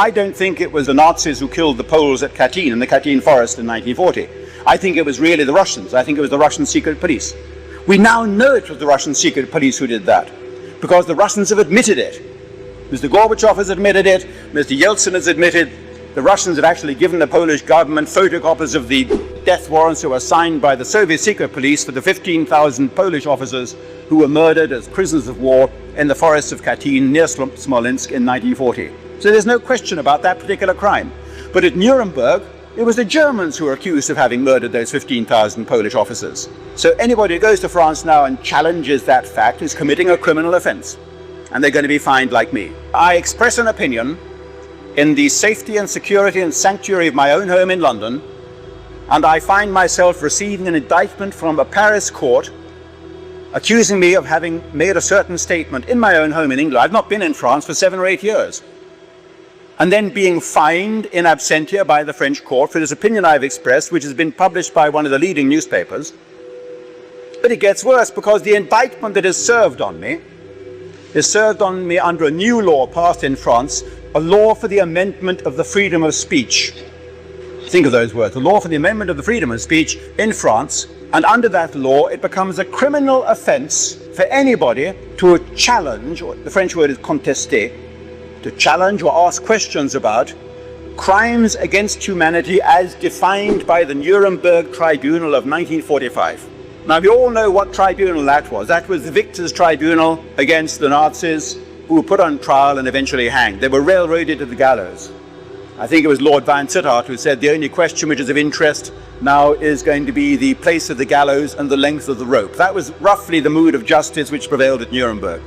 I don't think it was the Nazis who killed the Poles at Catyn in the Catyn forest in 1940. I think it was really the Russians. I think it was the Russian secret police. We now know it was the Russian secret police who did that, because the Russians have admitted it. Mr. Gorbachev has admitted it, Mr. Yeltsin has admitted. The Russians had actually given the Polish government photocopies of the death warrants that were signed by the Soviet secret police for the 15,000 Polish officers who were murdered as prisoners of war in the forests of Catyn near Smolensk in 1940. So there's no question about that particular crime. But at Nuremberg, it was the Germans who were accused of having murdered those 15,000 Polish officers. So anybody who goes to France now and challenges that fact is committing a criminal offense, and they're going to be fined like me. I express an opinion in the safety and security and sanctuary of my own home in London, and I find myself receiving an indictment from a Paris court accusing me of having made a certain statement in my own home in England. I've not been in France for 7 or 8 years. And then being fined in absentia by the French court for this opinion I've expressed, which has been published by one of the leading newspapers. But it gets worse, because the indictment that is served on me under a new law passed in France, a law for the amendment of the freedom of speech. Think of those words, a law for the amendment of the freedom of speech in France, and under that law it becomes a criminal offense for anybody to challenge, or the French word is contester, to challenge or ask questions about crimes against humanity as defined by the Nuremberg Tribunal of 1945. Now, we all know what tribunal that was. That was the victors' tribunal against the Nazis, who were put on trial and eventually hanged. They were railroaded to the gallows. I think it was Lord Van Sittart who said the only question which is of interest now is going to be the place of the gallows and the length of the rope. That was roughly the mood of justice which prevailed at Nuremberg.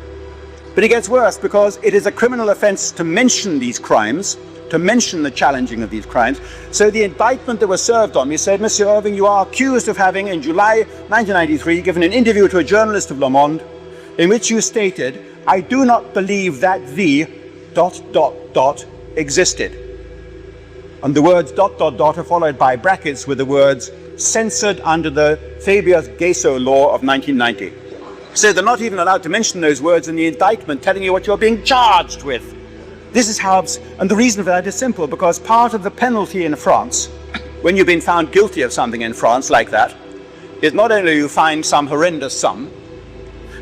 But it gets worse, because it is a criminal offense to mention these crimes, to mention the challenging of these crimes. So the indictment that was served on me said, Mr. Irving, you are accused of having, in July 1993, given an interview to a journalist of Le Monde, in which you stated, I do not believe that the ... existed. And the words ... are followed by brackets with the words censored under the Fabius-Gasso law of 1990. So they're not even allowed to mention those words in the indictment telling you what you're being charged with. This is how, and the reason for that is simple, because part of the penalty in France, when you've been found guilty of something in France like that, is not only you find some horrendous sum,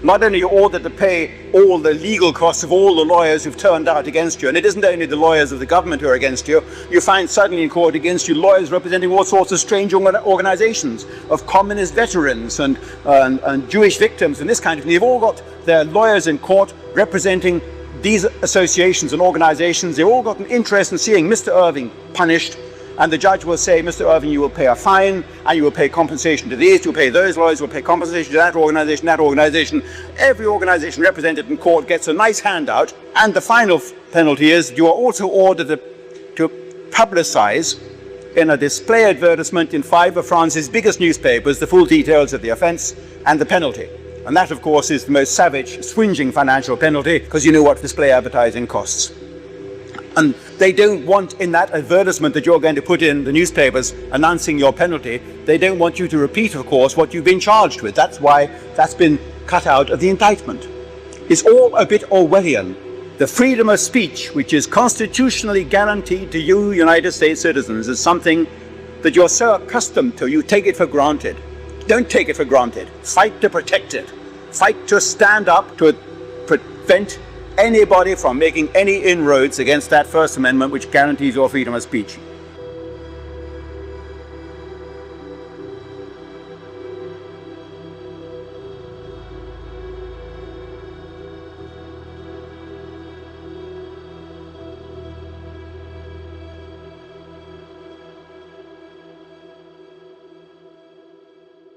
not only you're ordered to pay all the legal costs of all the lawyers who've turned out against you, and it isn't only the lawyers of the government who are against you, you find suddenly in court against you lawyers representing all sorts of strange organizations of communist veterans and Jewish victims and this kind of thing. They've all got their lawyers in court representing these associations and organizations. They've all got an interest in seeing Mr. Irving punished, and the judge will say, Mr. Irving, you will pay a fine, and you will pay compensation to these, you'll pay those lawyers, you'll pay compensation to that organization, that organization. Every organization represented in court gets a nice handout, and the final penalty is you are also ordered to publicize in a display advertisement in 5 of France's biggest newspapers the full details of the offense and the penalty. And that, of course, is the most savage, swinging financial penalty, because you know what display advertising costs. And they don't want in that advertisement that you're going to put in the newspapers announcing your penalty, they don't want you to repeat, of course, what you've been charged with. That's why that's been cut out of the indictment. It's all a bit Orwellian. The freedom of speech, which is constitutionally guaranteed to you United States citizens, is something that you're so accustomed to, you take it for granted. Don't take it for granted. Fight to protect it. Fight to stand up to prevent anybody from making any inroads against that First Amendment which guarantees your freedom of speech.